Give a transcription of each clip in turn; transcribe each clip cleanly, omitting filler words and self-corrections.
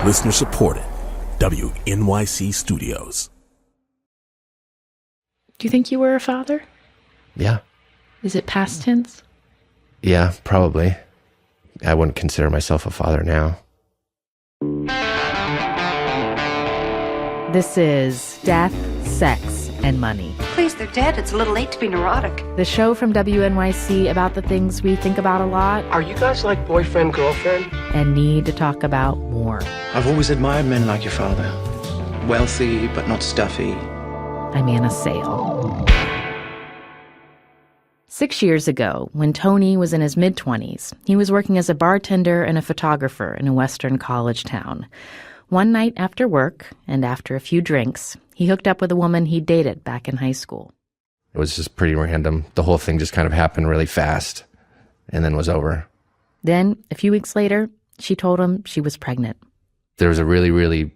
Listener supported. WNYC Studios. Do you think you were a father? Yeah. Is it past tense? Yeah, probably. I wouldn't consider myself a father now. This is Death, Sex, and Money. Please, they're dead. It's a little late to be neurotic. The show from WNYC about the things we think about a lot Are you guys like boyfriend, girlfriend? and need to talk about more. I've always admired men like your father. Wealthy, but not stuffy. I'm Anna Sale. 6 years ago, when Tony was in his mid-20s, he was working as a bartender and a photographer in a western college town. One night after work, and after a few drinks, he hooked up with a woman he dated back in high school. It was just pretty random. The whole thing just kind of happened really fast and then was over. Then, a few weeks later, she told him she was pregnant. There was a really, really,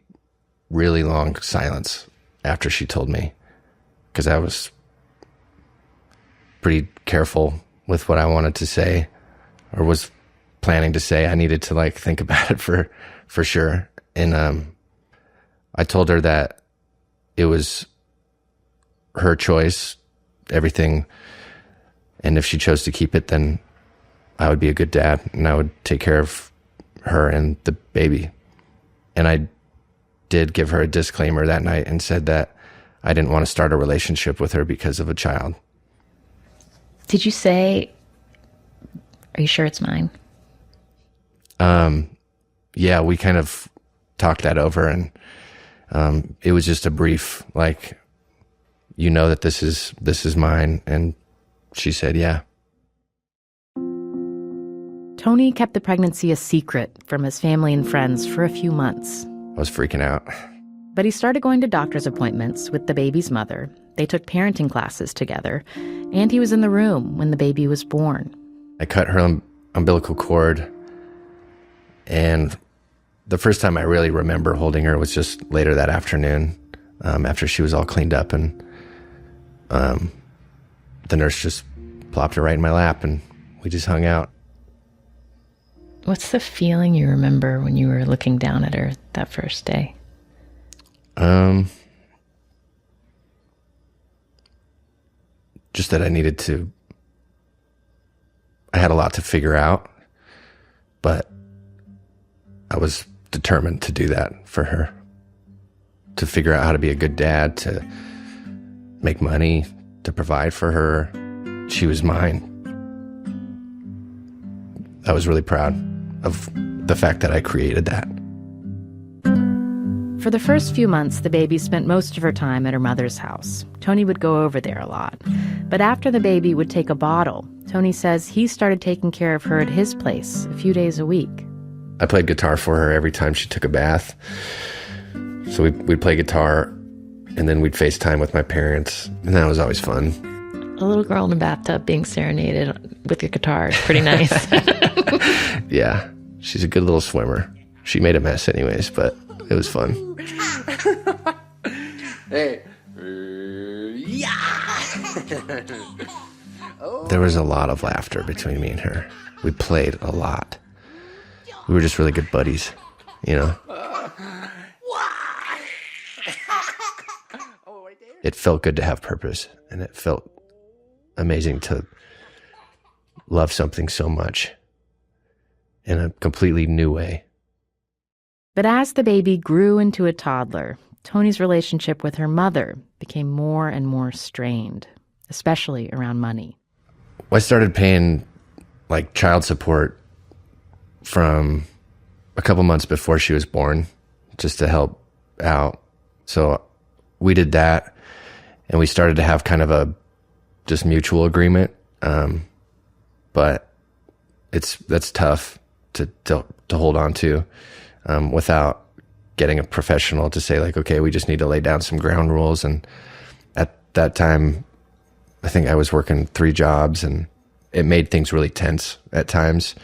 really long silence after she told me, because I was pretty careful with what I wanted to say or was planning to say. I needed to think about it for sure. And I told her that it was her choice, everything. And if she chose to keep it, then I would be a good dad and I would take care of her and the baby. And I did give her a disclaimer that night and said that I didn't want to start a relationship with her because of a child. Did you say, are you sure it's mine? Yeah, we kind of talked that over, and it was just a brief, that this is mine. And she said, yeah. Tony kept the pregnancy a secret from his family and friends for a few months. I was freaking out. But he started going to doctor's appointments with the baby's mother. They took parenting classes together, and he was in the room when the baby was born. I cut her umbilical cord, and the first time I really remember holding her was just later that afternoon, after she was all cleaned up, and the nurse just plopped her right in my lap, and we just hung out. What's the feeling you remember when you were looking down at her that first day? Just that I had a lot to figure out, but I was determined to do that for her, to figure out how to be a good dad, to make money, to provide for her. She was mine. I was really proud of the fact that I created that. For the first few months, the baby spent most of her time at her mother's house. Tony would go over there a lot. But after the baby would take a bottle, Tony says he started taking care of her at his place a few days a week. I played guitar for her every time she took a bath. So we'd play guitar, and then we'd FaceTime with my parents, and that was always fun. A little girl in a bathtub being serenaded with a guitar is pretty nice. Yeah, she's a good little swimmer. She made a mess anyways, but it was fun. Hey. There was a lot of laughter between me and her. We played a lot. We were just really good buddies, It felt good to have purpose, and it felt amazing to love something so much in a completely new way. But as the baby grew into a toddler, Tony's relationship with her mother became more and more strained, especially around money. I started paying child support from a couple months before she was born, just to help out. So we did that, and we started to have kind of a just mutual agreement. But that's tough to hold on to without getting a professional to say okay, we just need to lay down some ground rules. And at that time, I think I was working 3 jobs, and it made things really tense at times.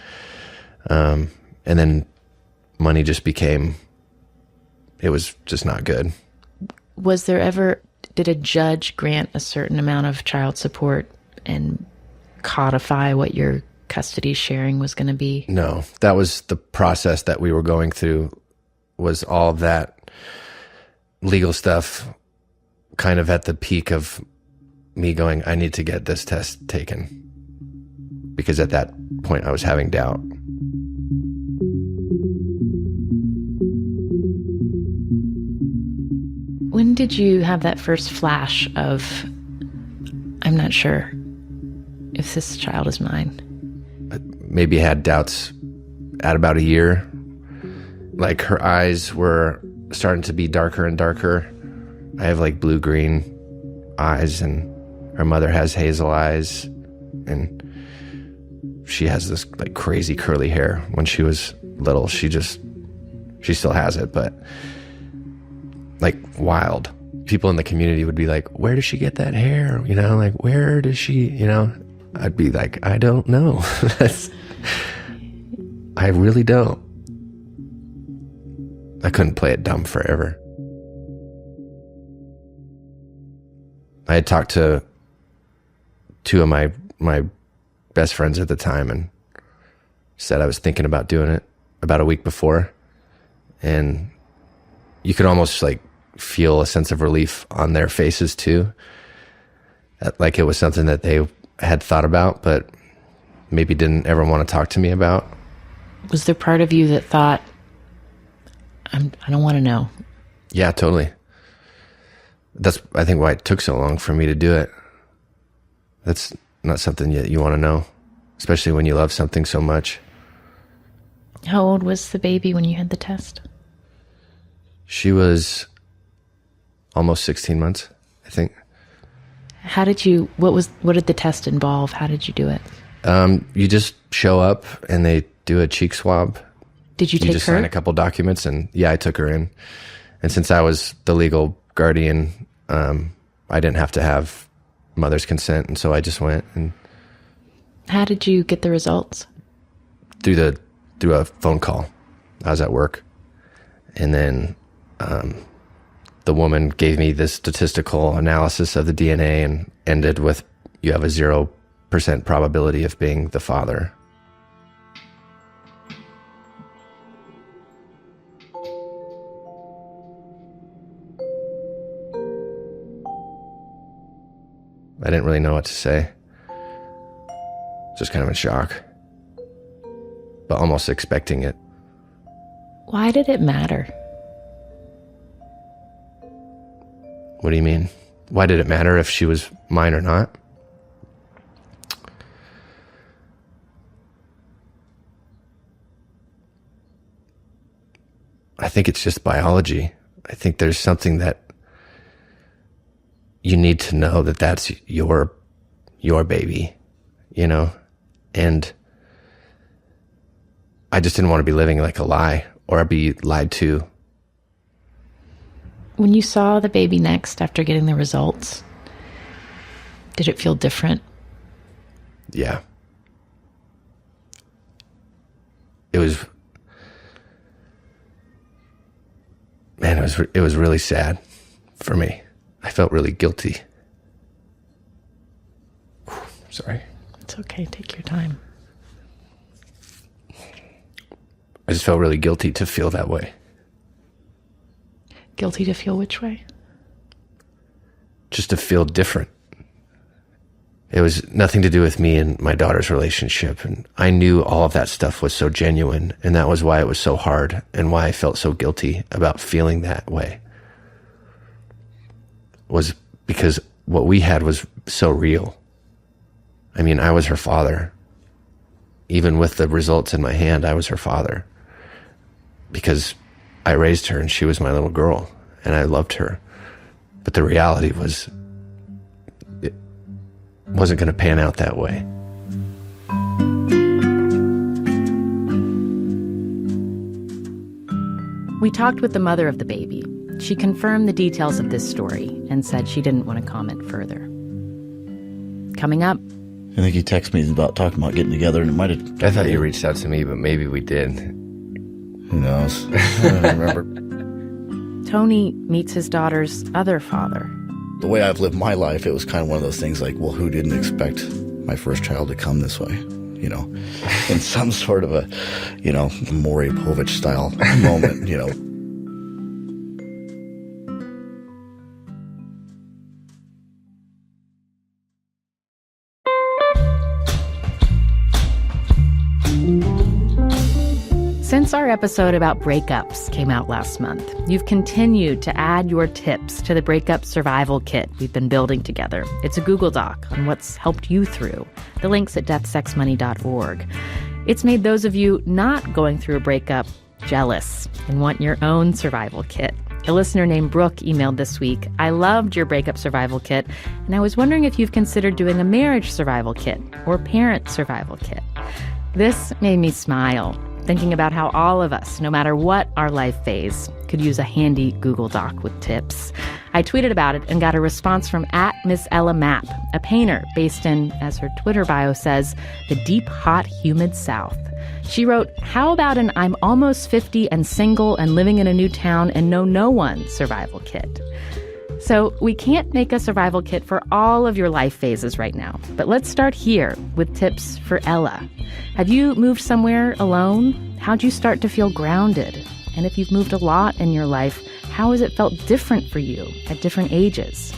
And then money just it was just not good. Was there ever, did a judge grant a certain amount of child support and codify what your custody sharing was going to be? No, that was the process that we were going through was all of that legal stuff kind of at the peak of me going, I need to get this test taken. Because at that point I was having doubt. When did you have that first flash of, I'm not sure if this child is mine? Maybe had doubts at about a year. Like her eyes were starting to be darker and darker. I have like blue-green eyes, and her mother has hazel eyes, and she has this like crazy curly hair. When she was little, she still has it, but like wild. People in the community would be like, where does she get that hair? You know, like, where does she, you know? I'd be like, I don't know. I really don't. I couldn't play it dumb forever. I had talked to two of my best friends at the time and said I was thinking about doing it about a week before. And you could almost like feel a sense of relief on their faces too. Like it was something that they had thought about, but maybe didn't ever want to talk to me about. Was there part of you that thought, I don't want to know? Yeah, totally. That's, I think, why it took so long for me to do it. That's not something you want to know, especially when you love something so much. How old was the baby when you had the test? She was almost 16 months, I think. How did you, what did the test involve? How did you do it? You just show up and they do a cheek swab. Did you take her? You just sign a couple documents, and yeah, I took her in. And since I was the legal guardian, I didn't have to have mother's consent, and so I just went. And how did you get the results? Through a phone call. I was at work, and then the woman gave me this statistical analysis of the DNA and ended with, you have a 0% probability of being the father. I didn't really know what to say. Just kind of in shock, but almost expecting it. Why did it matter? What do you mean? Why did it matter if she was mine or not? I think it's just biology. I think there's something that you need to know that that's your baby, you know? And I just didn't want to be living like a lie or be lied to. When you saw the baby next after getting the results, did it feel different? Yeah. It was really sad for me. I felt really guilty. Sorry. It's okay. Take your time. I just felt really guilty to feel that way. Guilty to feel which way? Just to feel different. It was nothing to do with me and my daughter's relationship. And I knew all of that stuff was so genuine. And that was why it was so hard and why I felt so guilty about feeling that way. Was because what we had was so real. I mean, I was her father. Even with the results in my hand, I was her father. Because I raised her and she was my little girl and I loved her. But the reality was, it wasn't going to pan out that way. We talked with the mother of the baby. She confirmed the details of this story and said she didn't want to comment further. Coming up. I think he texted me about talking about getting together, and it might have... I thought you reached out to me, but maybe we did. Who knows? I don't remember. Tony meets his daughter's other father. The way I've lived my life, it was kind of one of those things like, well, who didn't expect my first child to come this way? You know, in some sort of a, you know, Maury Povich style moment, you know. Since our episode about breakups came out last month, you've continued to add your tips to the Breakup Survival Kit we've been building together. It's a Google Doc on what's helped you through. The link's at deathsexmoney.org. It's made those of you not going through a breakup jealous and want your own survival kit. A listener named Brooke emailed this week, "I loved your Breakup Survival Kit, and I was wondering if you've considered doing a marriage survival kit or parent survival kit." This made me smile, thinking about how all of us, no matter what our life phase, could use a handy Google Doc with tips. I tweeted about it and got a response from @MissEllaMapp, a painter based in, as her Twitter bio says, the deep, hot, humid South. She wrote, "How about an I'm almost 50 and single and living in a new town and know no one survival kit?" So we can't make a survival kit for all of your life phases right now, but let's start here with tips for Ella. Have you moved somewhere alone? How'd you start to feel grounded? And if you've moved a lot in your life, how has it felt different for you at different ages?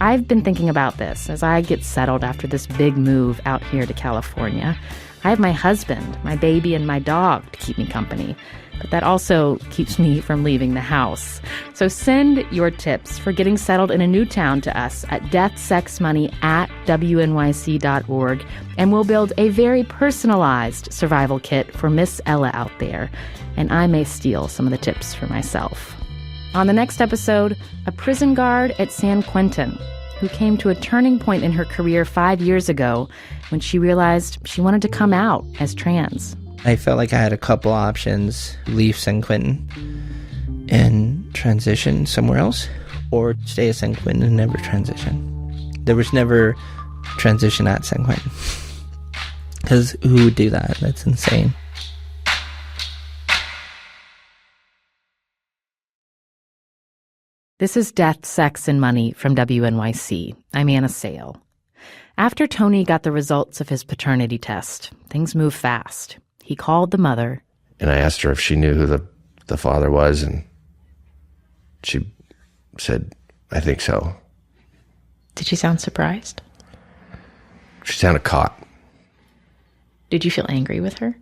I've been thinking about this as I get settled after this big move out here to California. I have my husband, my baby, and my dog to keep me company, but that also keeps me from leaving the house. So send your tips for getting settled in a new town to us at deathsexmoney@wnyc.org, and we'll build a very personalized survival kit for Miss Ella out there, and I may steal some of the tips for myself. On the next episode, a prison guard at San Quentin who came to a turning point in her career 5 years ago when she realized she wanted to come out as trans. I felt like I had a couple options: leave San Quentin and transition somewhere else, or stay at San Quentin and never transition. There was never transition at San Quentin. Because who would do that? That's insane. This is Death, Sex, and Money from WNYC. I'm Anna Sale. After Tony got the results of his paternity test, things moved fast. He called the mother. And I asked her if she knew who the father was, and she said, "I think so." Did she sound surprised? She sounded caught. Did you feel angry with her?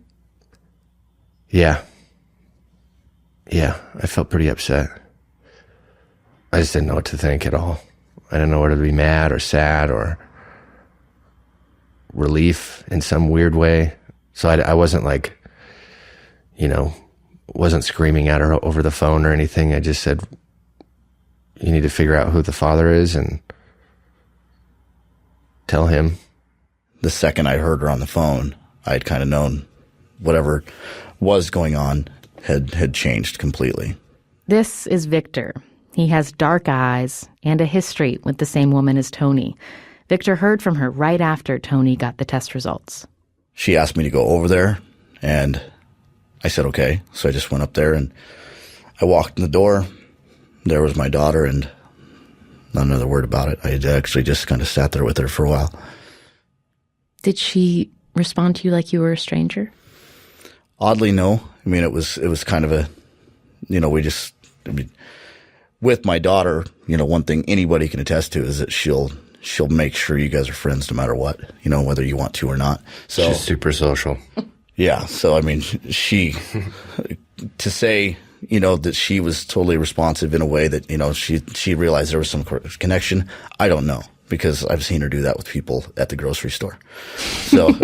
Yeah, I felt pretty upset. I just didn't know what to think at all. I didn't know whether to be mad or sad or relief in some weird way. So I wasn't like, wasn't screaming at her over the phone or anything. I just said, "You need to figure out who the father is and tell him." The second I heard her on the phone, I'd kind of known whatever was going on had changed completely. This is Victor. He has dark eyes and a history with the same woman as Tony. Victor heard from her right after Tony got the test results. She asked me to go over there, and I said, okay. So I just went up there, and I walked in the door. There was my daughter, and not another word about it. I had actually just kind of sat there with her for a while. Did she respond to you like you were a stranger? Oddly, no. I mean, it was kind of a, with my daughter, one thing anybody can attest to is that she'll make sure you guys are friends no matter what, whether you want to or not. So she's super social. Yeah. So, I mean, she, to say, that she was totally responsive in a way that, she realized there was some connection. I don't know, because I've seen her do that with people at the grocery store. So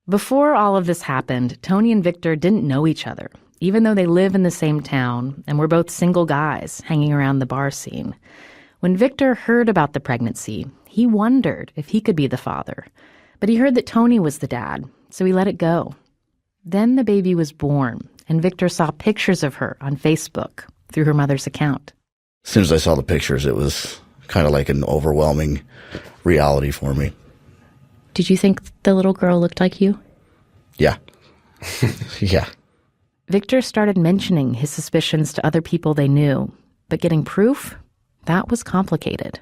before all of this happened, Tony and Victor didn't know each other, even though they live in the same town and were both single guys hanging around the bar scene. When Victor heard about the pregnancy, he wondered if he could be the father. But he heard that Tony was the dad, so he let it go. Then the baby was born, and Victor saw pictures of her on Facebook through her mother's account. As soon as I saw the pictures, it was kind of like an overwhelming reality for me. Did you think the little girl looked like you? Yeah. Yeah. Victor started mentioning his suspicions to other people they knew, but getting proof, that was complicated.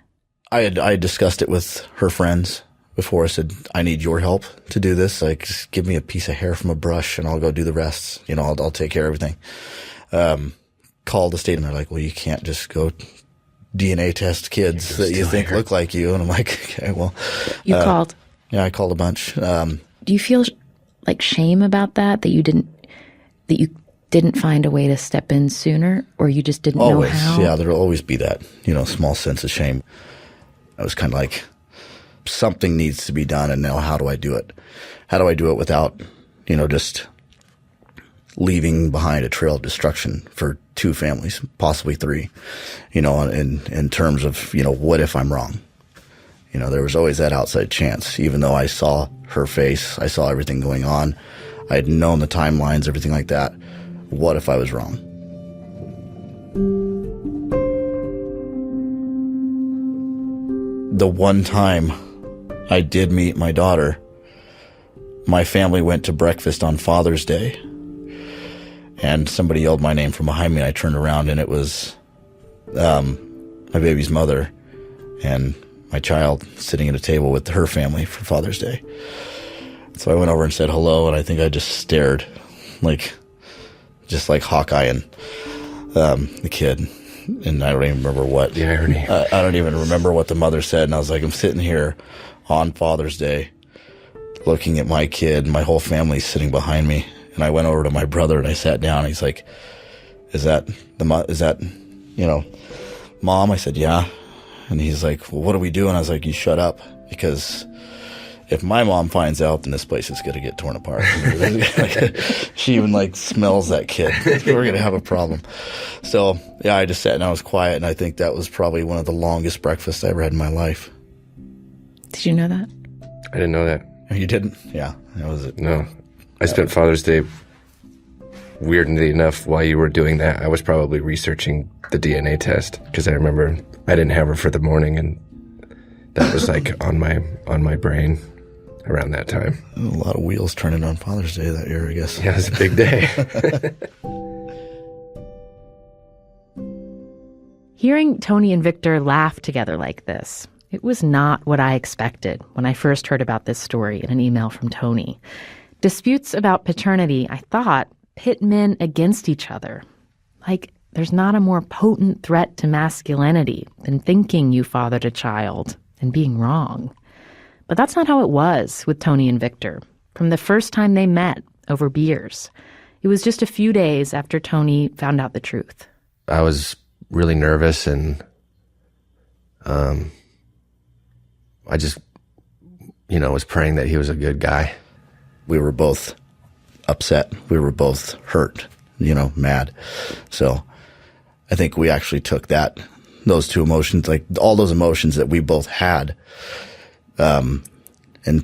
I had discussed it with her friends before. I said, I need your help to do this. Like, just give me a piece of hair from a brush and I'll go do the rest. I'll take care of everything. Called the state and they're like, well, you can't just go DNA test kids that you think look like you. And I'm like, okay, well. You called? Yeah, I called a bunch. Do you feel like shame about that you didn't find a way to step in sooner, or you just didn't know how? Yeah, there'll always be that, small sense of shame. I was kind of like, something needs to be done, and now how do I do it? How do I do it without, just leaving behind a trail of destruction for 2 families, possibly 3, in terms of, what if I'm wrong? There was always that outside chance, even though I saw her face, I saw everything going on. I had known the timelines, everything like that. What if I was wrong? The one time I did meet my daughter, my family went to breakfast on Father's Day, and somebody yelled my name from behind me, and I turned around, and it was my baby's mother and my child sitting at a table with her family for Father's Day. So I went over and said hello, and I think I just stared, just like Hawkeye and the kid. And I don't even remember what. The irony. I don't even remember what the mother said. And I was like, I'm sitting here on Father's Day looking at my kid, and my whole family's sitting behind me. And I went over to my brother and I sat down. He's like, is that Mom? I said, yeah. And he's like, well, what do we do? And I was like, you shut up, because if my mom finds out, then this place is going to get torn apart. She even smells that kid. We're going to have a problem. So yeah, I just sat and I was quiet. And I think that was probably one of the longest breakfasts I ever had in my life. Did you know that? I didn't know that. You didn't? Yeah. That was it. No. I spent Father's Day, weirdly enough, while you were doing that, I was probably researching the DNA test, because I remember I didn't have her for the morning, and that was on my brain around that time. A lot of wheels turning on Father's Day that year, I guess. Yeah, it was a big day. Hearing Tony and Victor laugh together like this, it was not what I expected when I first heard about this story in an email from Tony. Disputes about paternity, I thought, pit men against each other. There's not a more potent threat to masculinity than thinking you fathered a child and being wrong. But that's not how it was with Tony and Victor. From the first time they met over beers, it was just a few days after Tony found out the truth. I was really nervous, and I just, was praying that he was a good guy. We were both upset. We were both hurt, mad. So I think we actually took those 2 emotions, all those emotions that we both had, and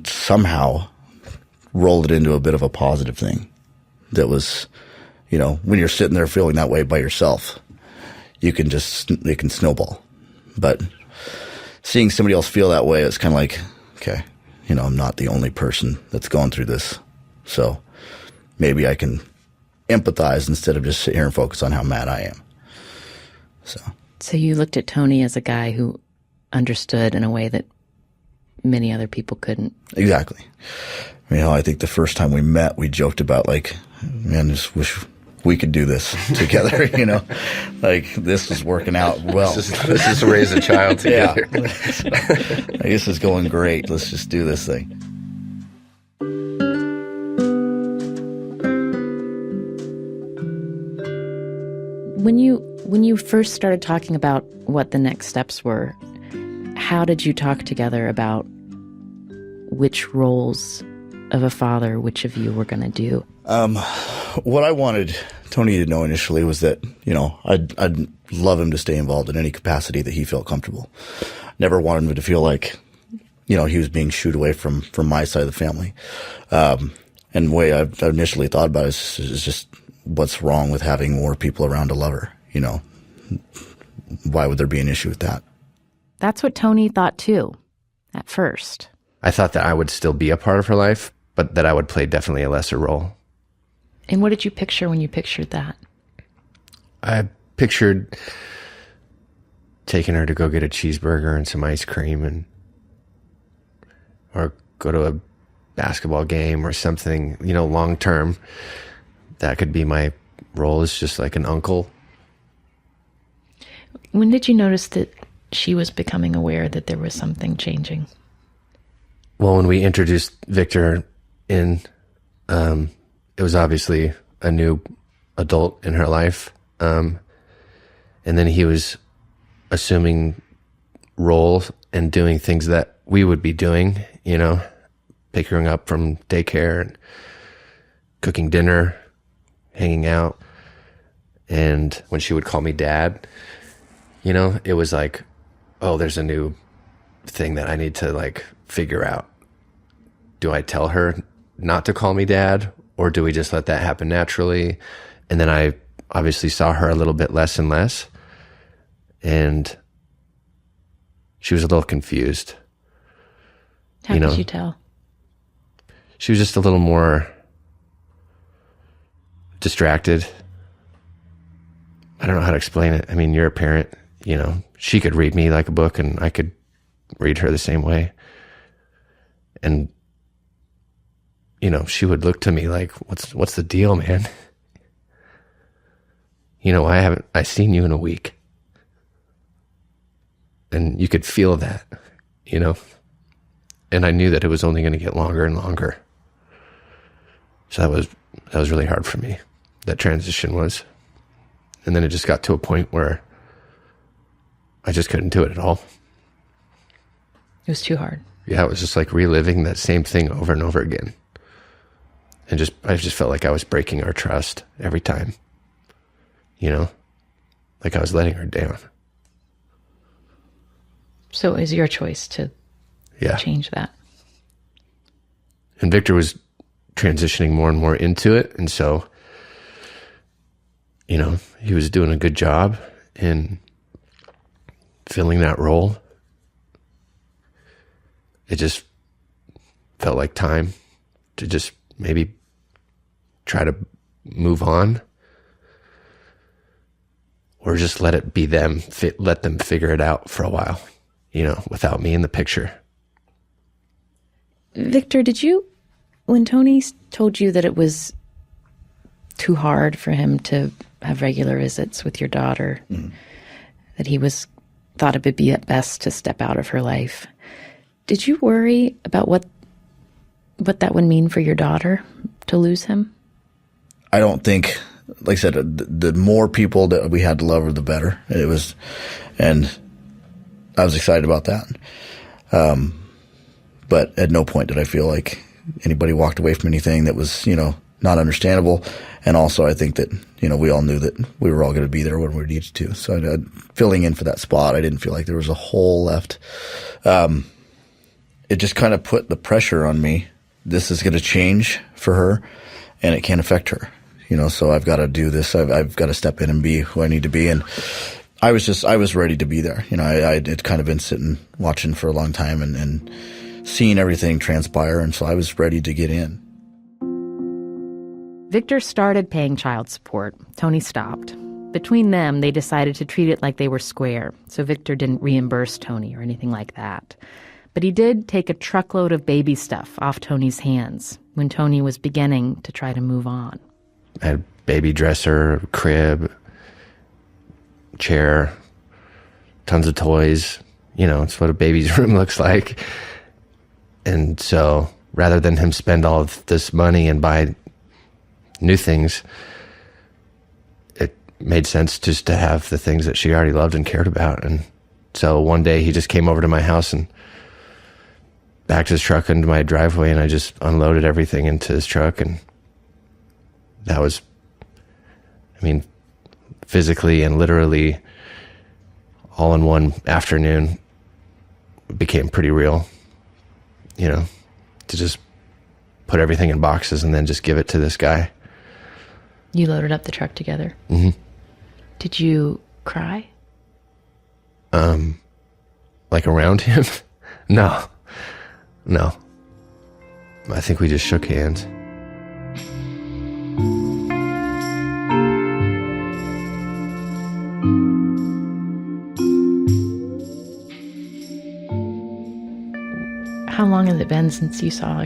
somehow rolled it into a bit of a positive thing. That was, when you're sitting there feeling that way by yourself, it can snowball. But seeing somebody else feel that way, it's kind of like, okay, I'm not the only person that's going through this. So maybe I can empathize instead of just sit here and focus on how mad I am. So you looked at Tony as a guy who understood in a way that many other people couldn't. Exactly. I think the first time we met, we joked about man, just wish we could do this together, this is working out well. This is raise a child together. Yeah. This is going great. Let's just do this thing. When you first started talking about what the next steps were, how did you talk together about which roles of a father, which of you were going to do? What I wanted Tony to know initially was that, I'd love him to stay involved in any capacity that he felt comfortable. Never wanted him to feel like, he was being shooed away from my side of the family. And the way I initially thought about it is just, what's wrong with having more people around to love her? Why would there be an issue with that? That's what Tony thought too, at first. I thought that I would still be a part of her life, but that I would play definitely a lesser role. And what did you picture when you pictured that? I pictured taking her to go get a cheeseburger and some ice cream, or go to a basketball game or something, long term. That could be my role as just like an uncle. When did you notice that she was becoming aware that there was something changing? Well, when we introduced Victor in It was obviously a new adult in her life. And then he was assuming roles and doing things that we would be doing, you know, picking her up from daycare and cooking dinner, hanging out. And when she would call me dad, you know, it was like, oh, there's a new thing that I need to like figure out. Do I tell her not to call me dad, or do we just let that happen naturally? And then I obviously saw her a little bit less and less, and she was a little confused. How could you tell? She was just a little more distracted. I don't know how to explain it. I mean, you're a parent, you know, she could read me like a book and I could read her the same way. And, you know, she would look to me like, what's the deal, man? You know, I seen you in a week. And you could feel that, you know, and I knew that it was only going to get longer and longer. So that was really hard for me. That transition was. And then it just got to a point where I just couldn't do it at all. It was too hard. Yeah, it was just like reliving that same thing over and over again. And I just felt like I was breaking our trust every time. You know? Like I was letting her down. So it was your choice to change that. And Victor was transitioning more and more into it. And so, you know, he was doing a good job in filling that role. It just felt like time to just maybe try to move on, or just let it be them, let them figure it out for a while, you know, without me in the picture. Victor, when Tony told you that it was too hard for him to have regular visits with your daughter, that he thought it would be at best to step out of her life, did you worry about what that would mean for your daughter to lose him? I don't think, like I said, the more people that we had to love her, the better. And I was excited about that. But at no point did I feel like anybody walked away from anything that was, you know, not understandable. And also I think that, you know, we all knew that we were all going to be there when we needed to. So filling in for that spot, I didn't feel like there was a hole left. It just kind of put the pressure on me. This is going to change for her and it can't affect her, you know, so I've got to do this. I've got to step in and be who I need to be. And I was ready to be there. You know, I had kind of been sitting watching for a long time and seeing everything transpire. And so I was ready to get in. Victor started paying child support. Tony stopped. Between them, they decided to treat it like they were square, so Victor didn't reimburse Tony or anything like that. But he did take a truckload of baby stuff off Tony's hands when Tony was beginning to try to move on. I had a baby dresser, crib, chair, tons of toys. You know, it's what a baby's room looks like. And so rather than him spend all of this money and buy new things, it made sense just to have the things that she already loved and cared about. And so one day he just came over to my house and backed his truck into my driveway, and I just unloaded everything into his truck. And that was, I mean, physically and literally all in one afternoon, it became pretty real, you know, to just put everything in boxes and then just give it to this guy. You loaded up the truck together? Mm-hmm. Did you cry? Like around him? No. I think we just shook hands. How long has it been since you saw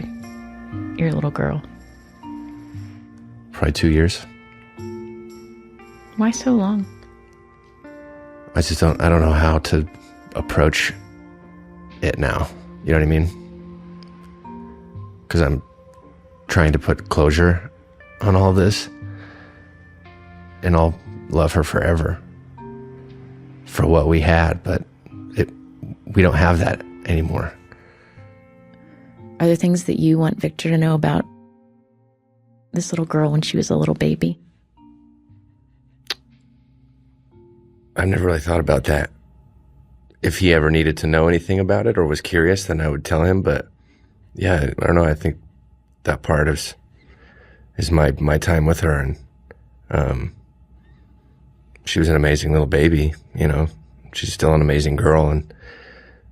your little girl? Probably 2 years. Why so long? I don't know how to approach it now. You know what I mean? Because I'm trying to put closure on all this. And I'll love her forever for what we had, but we don't have that anymore. Are there things that you want Victor to know about this little girl when she was a little baby? I've never really thought about that. If he ever needed to know anything about it or was curious, then I would tell him. But yeah, I don't know. I think that part is my time with her. And she was an amazing little baby, you know. She's still an amazing girl, and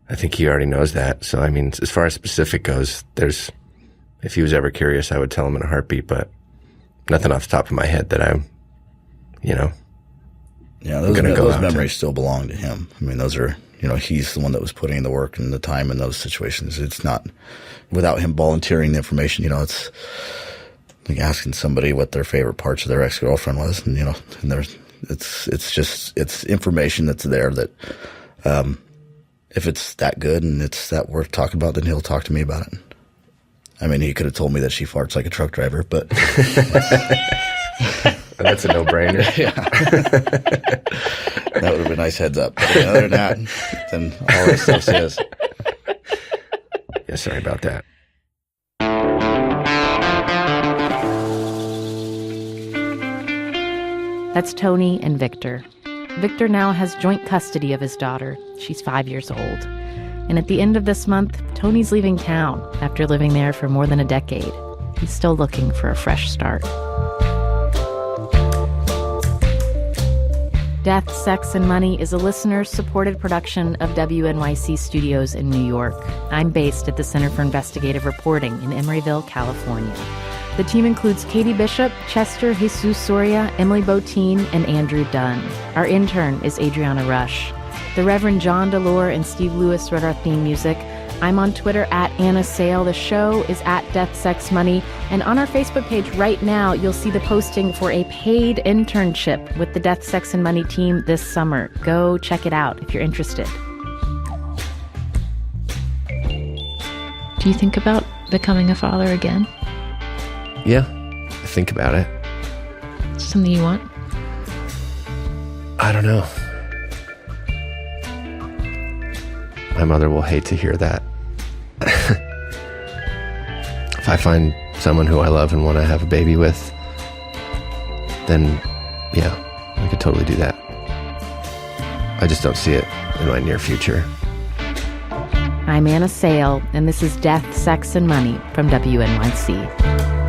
I think he already knows that. So, I mean, as far as specific goes, if he was ever curious, I would tell him in a heartbeat, but nothing off the top of my head that I'm, you know. Yeah, those memories still belong to him. I mean, those are, you know, he's the one that was putting in the work and the time in those situations. It's not, without him volunteering the information, you know, it's like asking somebody what their favorite parts of their ex-girlfriend was, and, you know, and it's information that's there that, if it's that good and it's that worth talking about, then he'll talk to me about it. I mean, he could have told me that she farts like a truck driver, but that's a no-brainer. Yeah. That would have been a nice heads up. But other than that, then all this stuff says. Yeah, sorry about that. That's Tony and Victor. Victor now has joint custody of his daughter. She's 5 years old. And at the end of this month, Tony's leaving town after living there for more than a decade. He's still looking for a fresh start. Death, Sex, and Money is a listener-supported production of WNYC Studios in New York. I'm based at the Center for Investigative Reporting in Emeryville, California. The team includes Katie Bishop, Chester Jesus Soria, Emily Botine, and Andrew Dunn. Our intern is Adriana Rush. The Reverend John Delore and Steve Lewis wrote our theme music. I'm on Twitter at Anna Sale. The show is at Death, Sex, Money. And on our Facebook page right now, you'll see the posting for a paid internship with the Death, Sex, and Money team this summer. Go check it out if you're interested. Do you think about becoming a father again? Yeah, I think about it. Something you want? I don't know. My mother will hate to hear that. If I find someone who I love and want to have a baby with, then yeah, I could totally do that. I just don't see it in my near future. I'm Anna Sale, and this is Death, Sex, and Money from WNYC.